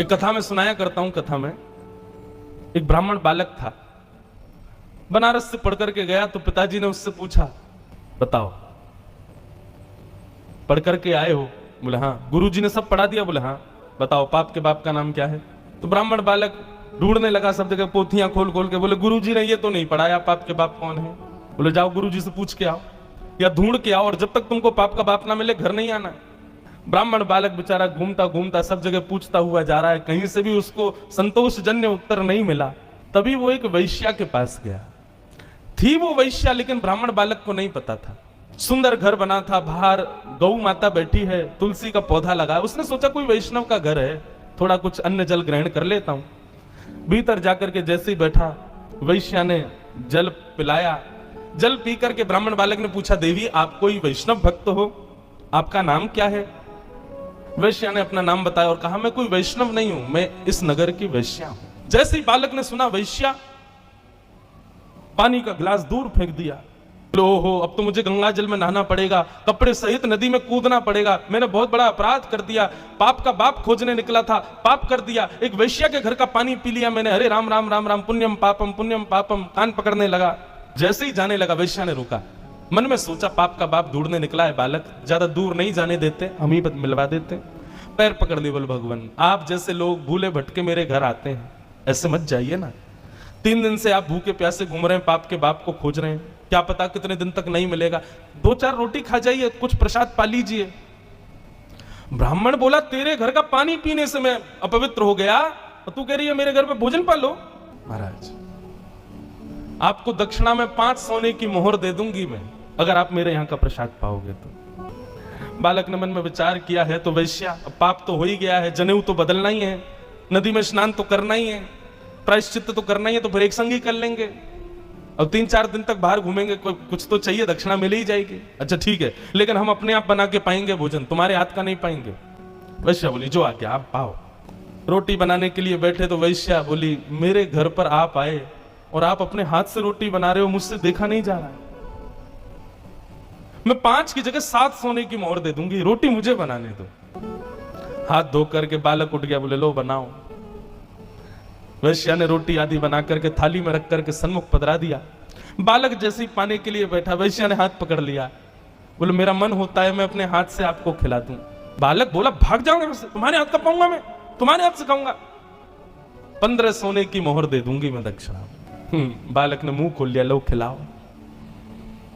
एक कथा में सुनाया करता हूं। कथा में एक ब्राह्मण बालक था, बनारस से पढ़ करके गया तो पिताजी ने उससे पूछा, बताओ पढ़ करके आए हो? बोले हाँ। गुरुजी ने सब पढ़ा दिया? बोले हाँ। बताओ पाप के बाप का नाम क्या है? तो ब्राह्मण बालक ढूंढने लगा सब जगह, पोथियां खोल खोल के। बोले गुरुजी ने ये तो नहीं पढ़ाया, पाप के बाप कौन है? बोले जाओ गुरुजी से पूछ के आओ या ढूंढ के आओ, और जब तक तुमको पाप का बाप ना मिले घर नहीं आना। ब्राह्मण बालक बेचारा घूमता घूमता सब जगह पूछता हुआ जा रहा है, कहीं से भी उसको संतोषजन्य उत्तर नहीं मिला। तभी वो एक वैश्या के पास गया। थी वो वैश्या, लेकिन ब्राह्मण बालक को नहीं पता था। सुंदर घर बना था, बाहर गौ माता बैठी है, तुलसी का पौधा लगा है। उसने सोचा कोई वैष्णव का घर है, थोड़ा कुछ अन्न जल ग्रहण कर लेता हूं। भीतर जाकर के जैसे ही बैठा, वैश्या ने जल पिलाया। जल पी करके ब्राह्मण बालक ने पूछा, देवी आप कोई वैष्णव भक्त हो? आपका नाम क्या है? वैश्या ने अपना नाम बताया और कहा, मैं कोई वैष्णव नहीं हूं, मैं इस नगर की वैश्या हूं। जैसे ही बालक ने सुना वैश्या, पानी का गिलास दूर फेंक दिया। ओहो, अब तो मुझे गंगा जल में नहाना पड़ेगा, कपड़े सहित नदी में कूदना पड़ेगा, मैंने बहुत बड़ा अपराध कर दिया, पाप का बाप खोजने निकला था, पाप कर दिया, एक वैश्या के घर का पानी पी लिया मैंने, अरे राम राम राम राम, पुण्यम पापम, कान पकड़ने लगा। जैसे ही जाने लगा, वैश्या ने रोका। मन में सोचा पाप का बाप ढूंढने निकला है बालक, ज्यादा दूर नहीं जाने देते, हम ही मिलवा देते। पैर पकड़ लिए, बोले भगवान आप जैसे लोग भूले भटके मेरे घर आते हैं, ऐसे मत जाइए ना। 3 दिन से आप भूखे प्यासे घूम रहे हैं, पाप के बाप को खोज रहे हैं, क्या पता कितने दिन तक नहीं मिलेगा, 2-4 रोटी खा जाइए, कुछ प्रसाद पा लीजिए। ब्राह्मण बोला, तेरे घर का पानी पीने से मैं अपवित्र हो गया, और तू कह रही है मेरे घर पे भोजन पा लो? महाराज आपको दक्षिणा में 5 सोने की मोहर दे दूंगी मैं, अगर आप मेरे यहाँ का प्रसाद पाओगे तो। बालक ने मन में विचार किया है तो वैश्या, पाप तो हो ही गया है, जनेऊ तो बदलना ही है, नदी में स्नान तो करना ही है, प्रायश्चित्त तो करना ही है, तो फिर एक संग ही कर लेंगे। अब 3-4 दिन तक बाहर घूमेंगे, कुछ तो चाहिए, दक्षिणा मिल ही जाएगी। अच्छा ठीक है, लेकिन हम अपने आप बना के पाएंगे भोजन, तुम्हारे हाथ का नहीं पाएंगे। वैश्या बोली, जो आ गया आप पाओ। रोटी बनाने के लिए बैठे तो वैश्या बोली, मेरे घर पर आप आए और आप अपने हाथ से रोटी बना रहे हो, मुझसे देखा नहीं जा रहा है, मैं 5 की जगह 7 सोने की मोहर दे दूंगी, रोटी मुझे बनाने दो। हाथ धो करके बालक उठ गया, बोले लो बनाओ। वैश्या ने रोटी आदि बना करके थाली में रख करके सन्मुख पधरा दिया। बालक जैसे ही पाने के लिए बैठा, वैश्या ने हाथ पकड़ लिया, बोले मेरा मन होता है मैं अपने हाथ से आपको खिला दूं। बालक बोला, भाग जाऊंगा, तुम्हारे हाथ का पाऊंगा मैं, तुम्हारे हाथ से खाऊंगा, 15 सोने की मोहर दे दूंगी मैं दक्षिणा। बालक ने मुंह खोल लिया, लो खिलाओ।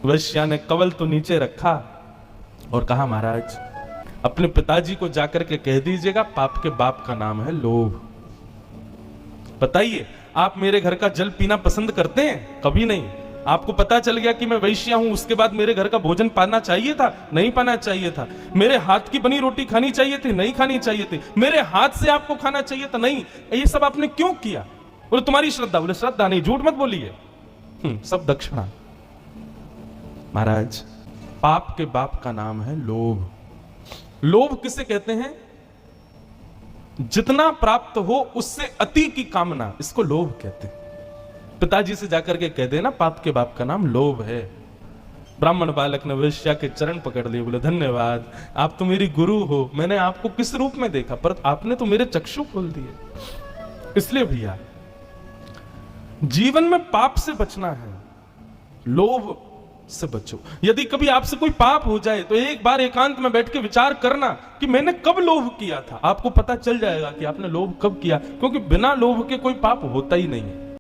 वैश्या ने कवल तो नीचे रखा और कहा, महाराज अपने पिताजी को जाकर के कह दीजिएगा पाप के बाप का नाम है लोभ। बताइए आप मेरे घर का जल पीना पसंद करते हैं? कभी नहीं। आपको पता चल गया कि मैं वैश्या हूं, उसके बाद मेरे घर का भोजन पाना चाहिए था? नहीं पाना चाहिए था। मेरे हाथ की बनी रोटी खानी चाहिए थी? नहीं खानी चाहिए थी। मेरे हाथ से आपको खाना चाहिए था? नहीं। ये सब आपने क्यों किया? बोले तुम्हारी श्रद्धा। बोले श्रद्धा नहीं, झूठ मत बोलिए, सब दक्षिणा। महाराज पाप के बाप का नाम है लोभ। लोभ किसे कहते हैं? जितना प्राप्त हो उससे अति की कामना, इसको लोभ कहते हैं। पिताजी से जाकर के कह देना पाप के बाप का नाम लोभ है। ब्राह्मण बालक ने वैश्या के चरण पकड़ लिए, बोले धन्यवाद, आप तो मेरी गुरु हो, मैंने आपको किस रूप में देखा, पर आपने तो मेरे चक्षु खोल दिए। इसलिए भैया जीवन में पाप से बचना है, लोभ से बचो। यदि कभी आपसे कोई पाप हो जाए तो एक बार एकांत में बैठ के विचार करना कि मैंने कब लोभ किया था। आपको पता चल जाएगा कि आपने लोभ कब किया, क्योंकि बिना लोभ के कोई पाप होता ही नहीं है।